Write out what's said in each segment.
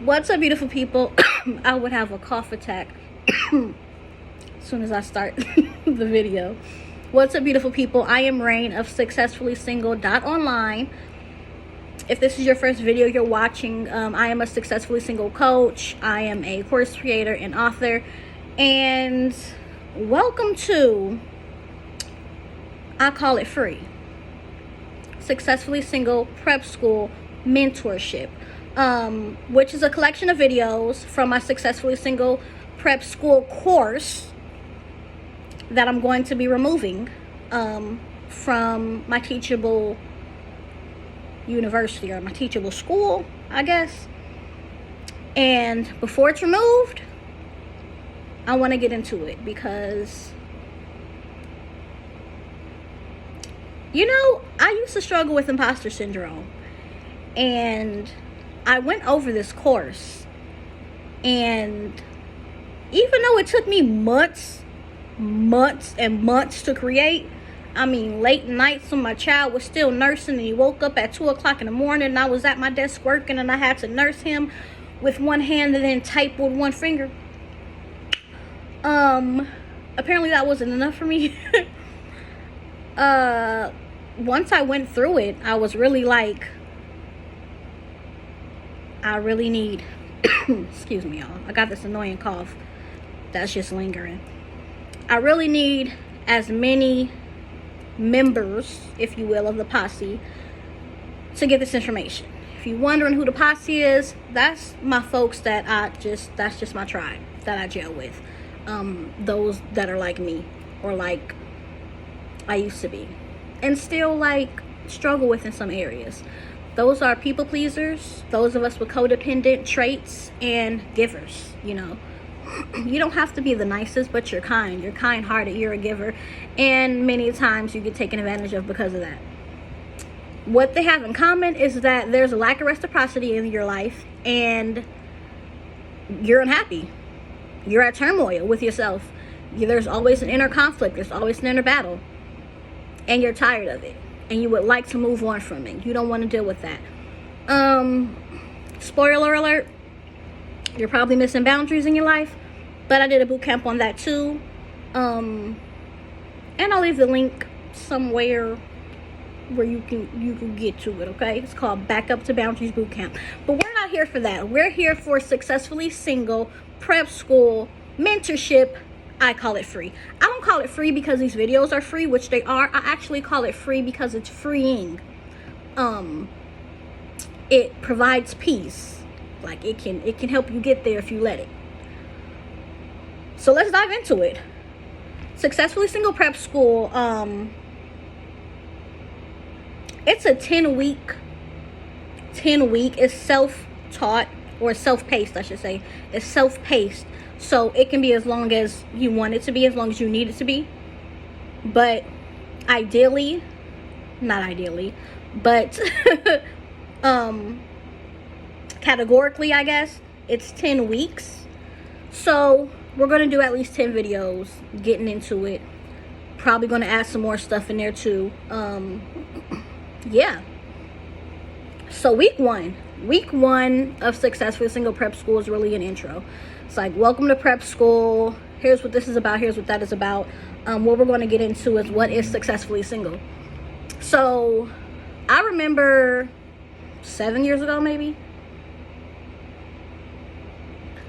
What's up, beautiful people? I would have a cough attack as soon as I start the video. What's up, beautiful people? I am Rain of successfullysingle.online. If this is your first video you're watching, I am a successfully single coach. I am a course creator and author. And welcome to, I call it free, Successfully Single Prep School Mentorship. Which is a collection of videos from my Successfully Single Prep School course that I'm going to be removing from my teachable university, or my teachable school, I guess. And before it's removed, I want to get into it because, you know, I used to struggle with imposter syndrome, and I went over this course, and even though it took me months and months to create, I mean, late nights when my child was still nursing and he woke up at 2 o'clock in the morning and I was at my desk working and I had to nurse him with one hand and then type with one finger. Apparently that wasn't enough for me. Once I went through it, I was really like, I really need, excuse me, y'all. I got this annoying cough that's just lingering. I really need as many members, if you will, of the posse to get this information. If you're wondering who the posse is, that's my folks that that's just my tribe that I gel with. Those that are like me, or like I used to be, and still like struggle with in some areas. Those are people pleasers, those of us with codependent traits, and givers. You know, you don't have to be the nicest, but you're kind. You're kind-hearted, you're a giver, and many times you get taken advantage of because of that. What they have in common is that there's a lack of reciprocity in your life, and you're unhappy. You're at turmoil with yourself. There's always an inner conflict. There's always an inner battle, and you're tired of it. And you would like to move on from it. You don't want to deal with that. Spoiler alert, you're probably missing boundaries in your life, but I did a boot camp on that too. And I'll leave the link somewhere where you can get to it, okay? It's called Back Up to Boundaries Boot Camp. But we're not here for that. We're here for Successfully Single Prep School Mentorship. I call it free. I don't call it free because these videos are free, which they are. I actually call it free because it's freeing. It provides peace. Like it can help you get there if you let it. So let's dive into it. Successfully Single Prep School. It's a 10-week. It's self-taught, or self-paced, I should say. It's self-paced. So it can be as long as you want it to be, as long as you need it to be. But ideally, not ideally, but categorically, I guess, it's 10 weeks. So we're going to do at least 10 videos getting into it. Probably going to add some more stuff in there too. Yeah. So week one of Successfully Single Prep School is really an intro. It's like, welcome to prep school. Here's what this is about. Here's what that is about. What we're going to get into is what is successfully single. So I remember 7 years ago, maybe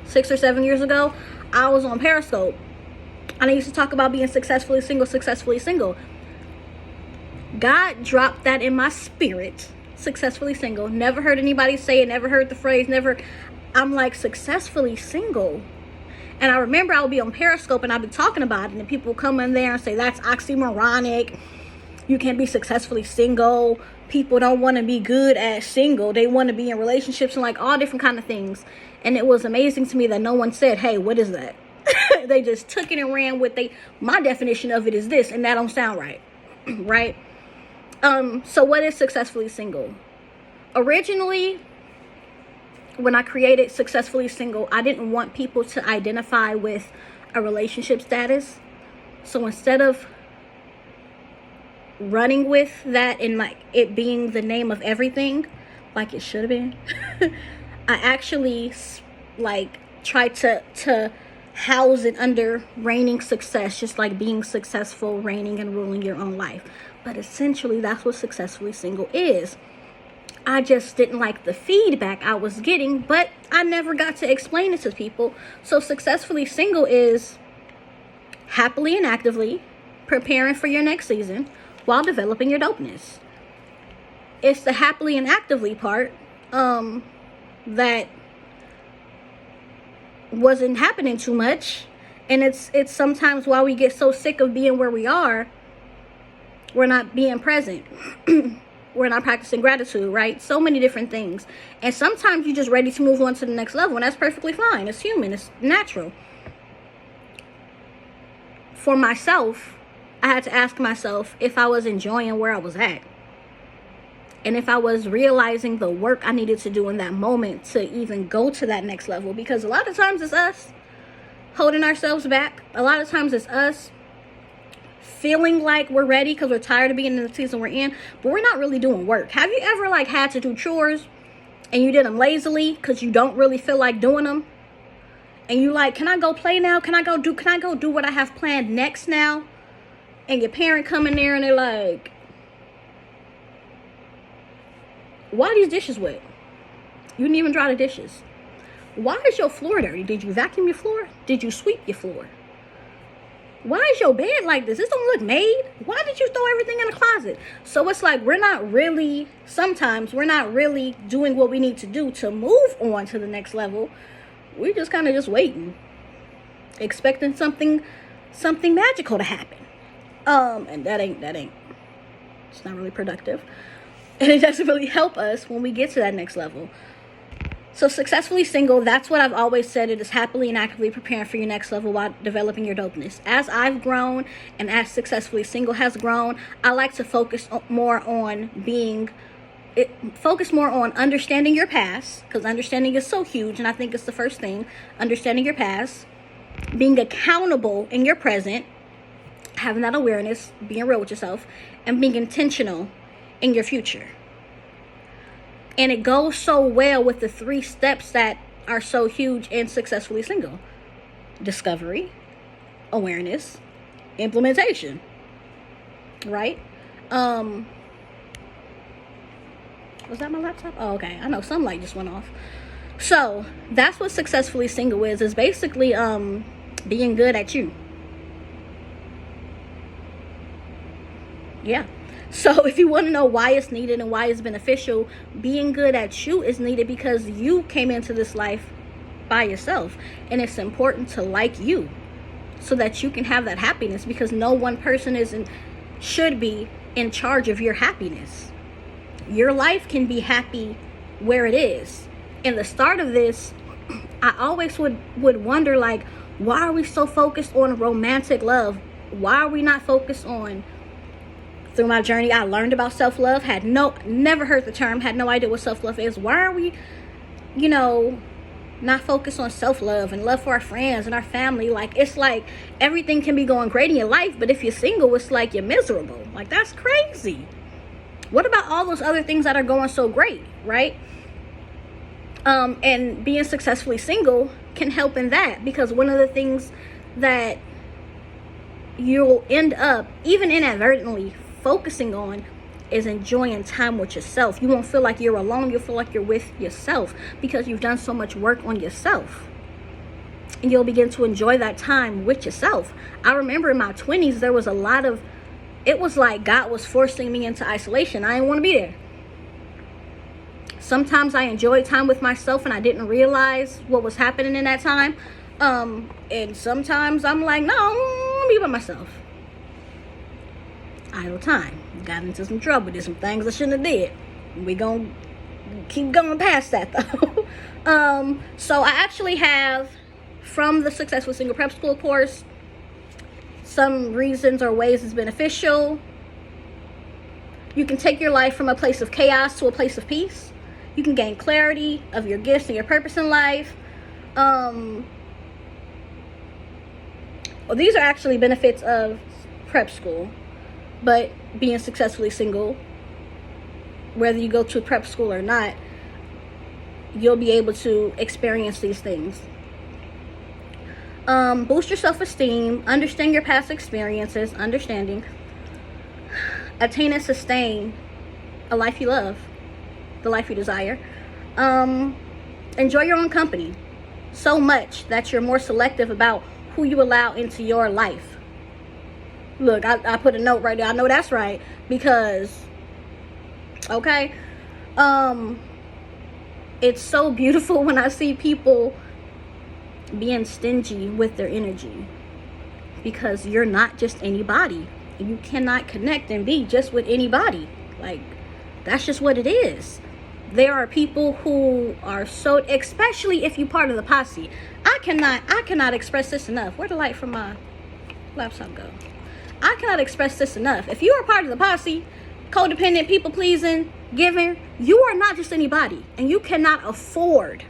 6 or 7 years ago, I was on Periscope and I used to talk about being successfully single. God dropped that in my spirit. Successfully single. Never heard anybody say it, never heard the phrase, never. I'm like, successfully single. And I remember I would be on Periscope and I'd be talking about it, and people would come in there and say, that's oxymoronic. You can't be successfully single. People don't want to be good at single. They want to be in relationships and like all different kind of things. And it was amazing to me that no one said, hey, what is that? They just took it and ran with my definition of it is this, and that don't sound right. Right? So what is successfully single? Originally, when I created Successfully Single, I didn't want people to identify with a relationship status. So instead of running with that and like it being the name of everything, like it should have been, I actually like try to house it under reigning success, just like being successful, reigning and ruling your own life. But essentially, that's what successfully single is. I just didn't like the feedback I was getting, but I never got to explain it to people. So successfully single is happily and actively preparing for your next season while developing your dopeness. It's the happily and actively part that wasn't happening too much. And it's sometimes why we get so sick of being where we are, we're not being present. We're not practicing gratitude, right? So many different things. And sometimes you're just ready to move on to the next level, and that's perfectly fine. It's human. It's natural. For myself, I had to ask myself if I was enjoying where I was at. And if I was realizing the work I needed to do in that moment to even go to that next level. Because a lot of times it's us holding ourselves back. A lot of times it's us feeling like we're ready because we're tired of being in the season we're in, but we're not really doing work. Have you ever like had to do chores and you did them lazily because you don't really feel like doing them? And you like, can I go play now? Can I go do what I have planned next now? And your parent come in there and they're like, why are these dishes wet? You didn't even dry the dishes. Why is your floor dirty? Did you vacuum your floor? Did you sweep your floor? Why is your bed like this? This don't look made. Why did you throw everything in the closet? So it's like sometimes we're not really doing what we need to do to move on to the next level. We're just kind of just waiting, expecting something magical to happen. And that ain't, it's not really productive. And it doesn't really help us when we get to that next level. So successfully single, that's what I've always said. It is happily and actively preparing for your next level while developing your dopeness. As I've grown and as successfully single has grown, I like to focus more on understanding your past, because understanding is so huge, and I think it's the first thing. Understanding your past, being accountable in your present, having that awareness, being real with yourself, and being intentional in your future. And it goes so well with the 3 steps that are so huge in successfully single: discovery, awareness, implementation. Right? Was that my laptop? Oh, okay. I know some light just went off. So that's what successfully single is basically being good at you. Yeah. So if you want to know why it's needed and why it's beneficial, being good at you is needed because you came into this life by yourself. And it's important to like you so that you can have that happiness, because no one person should be in charge of your happiness. Your life can be happy where it is. In the start of this, I always would wonder, like, why are we so focused on romantic love? Why are we not focused on... Through my journey, I learned about self-love, never heard the term, had no idea what self-love is. Why are we, not focused on self-love and love for our friends and our family? Like, it's like everything can be going great in your life, but if you're single, it's like you're miserable. Like, that's crazy. What about all those other things that are going so great, right? And being successfully single can help in that, because one of the things that you'll end up, even inadvertently, focusing on is enjoying time with yourself. You won't feel like you're alone. You'll feel like you're with yourself because you've done so much work on yourself. And you'll begin to enjoy that time with yourself. I remember in my 20s, there was it was like God was forcing me into isolation. I didn't want to be there. Sometimes I enjoyed time with myself and I didn't realize what was happening in that time. And sometimes I'm like, no, I'm gonna be by myself. Idle time. Got into some trouble. Did some things I shouldn't have did. We gonna keep going past that though. So I actually have, from the Successful Single Prep School course, some reasons or ways it's beneficial. You can take your life from a place of chaos to a place of peace. You can gain clarity of your gifts and your purpose in life. Well, these are actually benefits of prep school. But being successfully single, whether you go to prep school or not, you'll be able to experience these things. Boost your self-esteem, understand your past experiences, attain and sustain a life you love, the life you desire. Enjoy your own company so much that you're more selective about who you allow into your life. Look, I put a note right there. I know that's right, because, okay, it's so beautiful when I see people being stingy with their energy, because you're not just anybody. You cannot connect and be just with anybody. Like, that's just what it is. There are people who are so, especially if you're part of the posse. I cannot express this enough. Where'd the light from my laptop go? I cannot express this enough. If you are part of the posse, codependent, people pleasing, giving, you are not just anybody, and you cannot afford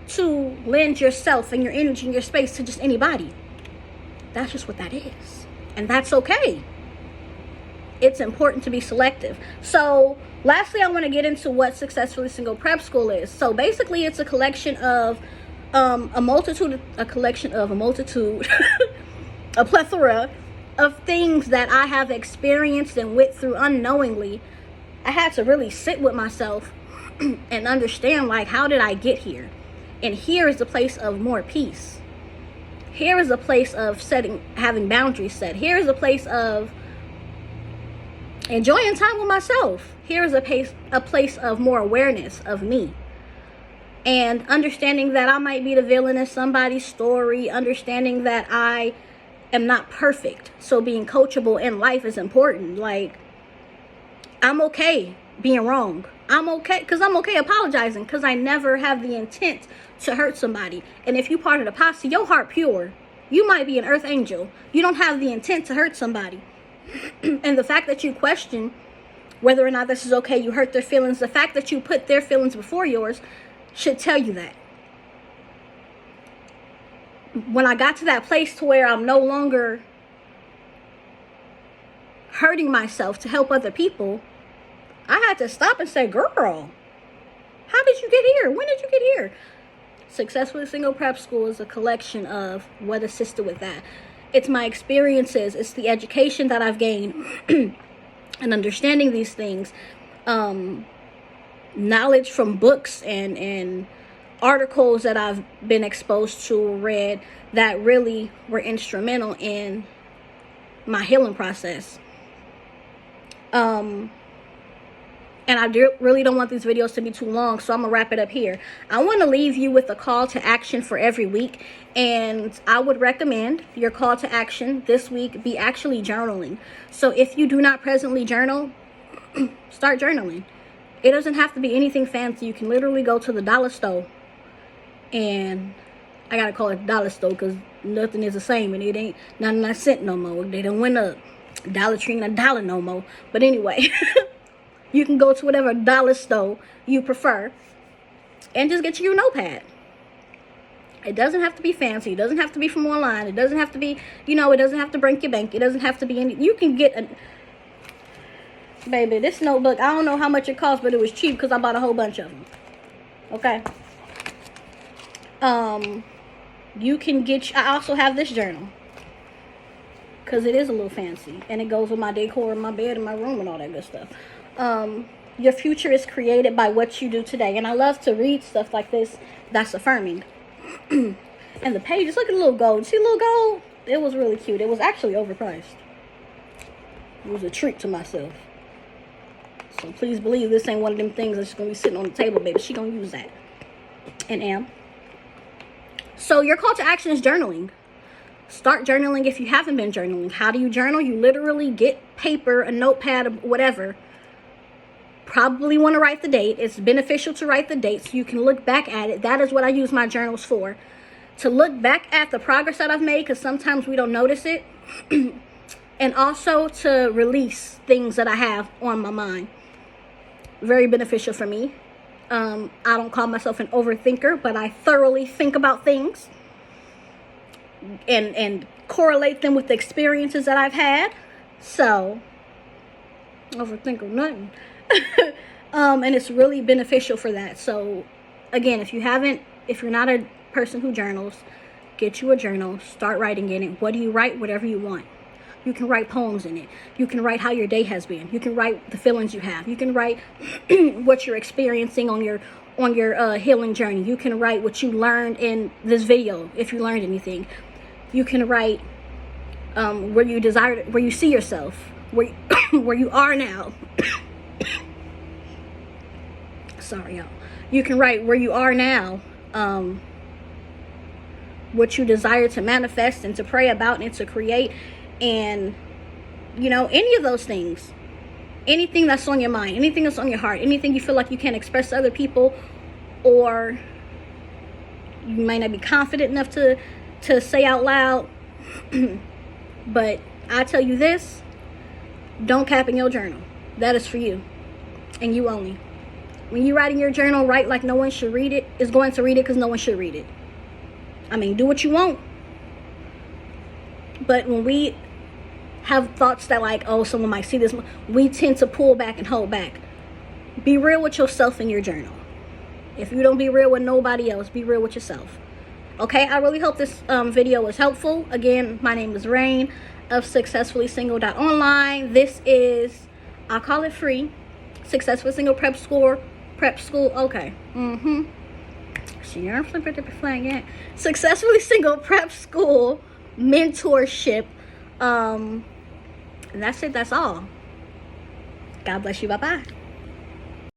to lend yourself and your energy and your space to just anybody. That's just what that is, and that's okay. It's important to be selective. So lastly, I want to get into what Successfully Single Prep School is. So basically, it's a collection of a plethora of things that I have experienced and went through unknowingly. I had to really sit with myself and understand, like, how did I get here? And here is the place of more peace. Here is a place of having boundaries set. Here is a place of enjoying time with myself. Here is a place of more awareness of me. And understanding that I might be the villain in somebody's story. Understanding that I am not perfect. So being coachable in life is important. Like, I'm okay being wrong. I'm okay apologizing, because I never have the intent to hurt somebody. And if you part of the posse, your heart pure. You might be an earth angel. You don't have the intent to hurt somebody. And the fact that you question whether or not this is okay, you hurt their feelings, the fact that you put their feelings before yours should tell you that. When I got to that place to where I'm no longer hurting myself to help other people, I had to stop and say, girl, how did you get here? When did you get here? Successfully Single Prep School is a collection of what assisted with that. It's my experiences. It's the education that I've gained and understanding these things. Knowledge from books and articles that I've been exposed to or read that really were instrumental in my healing process. And I really don't want these videos to be too long, so I'm going to wrap it up here. I want to leave you with a call to action for every week. And I would recommend your call to action this week be actually journaling. So if you do not presently journal, start journaling. It doesn't have to be anything fancy. You can literally go to the dollar store. And I got to call it dollar store because nothing is the same. And it ain't 99 cents no more. They don't win a Dollar Tree and $1 no more. But anyway... You can go to whatever dollar store you prefer and just get your notepad. It doesn't have to be fancy. It doesn't have to be from online. It doesn't have to be, it doesn't have to break your bank. It doesn't have to be any. You can get a. Baby, this notebook, I don't know how much it cost, but it was cheap because I bought a whole bunch of them. Okay. You can get. I also have this journal because it is a little fancy and it goes with my decor and my bed and my room and all that good stuff. Your future is created by what you do today. And I love to read stuff like this that's affirming. And the pages, look at the little gold. See the little gold? It was really cute. It was actually overpriced. It was a treat to myself. So please believe this ain't one of them things that's going to be sitting on the table, baby. She going to use that. And am. So your call to action is journaling. Start journaling if you haven't been journaling. How do you journal? You literally get paper, a notepad, whatever. Probably want to write the date. It's beneficial to write the date so you can look back at it. That is what I use my journals for. To look back at the progress that I've made, because sometimes we don't notice it. And also to release things that I have on my mind. Very beneficial for me. I don't call myself an overthinker, but I thoroughly think about things. And correlate them with the experiences that I've had. So, overthink or nothing. And it's really beneficial for that. So again, if you're not a person who journals, get you a journal, start writing in it. What do you write? Whatever you want. You can write poems in it. You can write how your day has been. You can write the feelings you have. You can write what you're experiencing on your healing journey. You can write what you learned in this video, if you learned anything. You can write where you see yourself, where you are now. Sorry, y'all. You can write where you are now, what you desire to manifest and to pray about and to create, and any of those things. Anything that's on your mind, anything that's on your heart, anything you feel like you can't express to other people, or you may not be confident enough to say out loud. But I tell you this, don't cap in your journal. That is for you and you only. When you write in your journal, write like no one should read it, is going to read it, because no one should read it. I mean, do what you want. But when we have thoughts that like, oh, someone might see this, we tend to pull back and hold back. Be real with yourself in your journal. If you don't be real with nobody else, be real with yourself. Okay, I really hope this video was helpful. Again, my name is Rain of successfullysingle.online. This is, I'll call it free, Successfully Single Prep School. Okay. She aren't flipping the flag yet. Successfully Single Prep School mentorship. And that's it. That's all. God bless you. Bye-bye.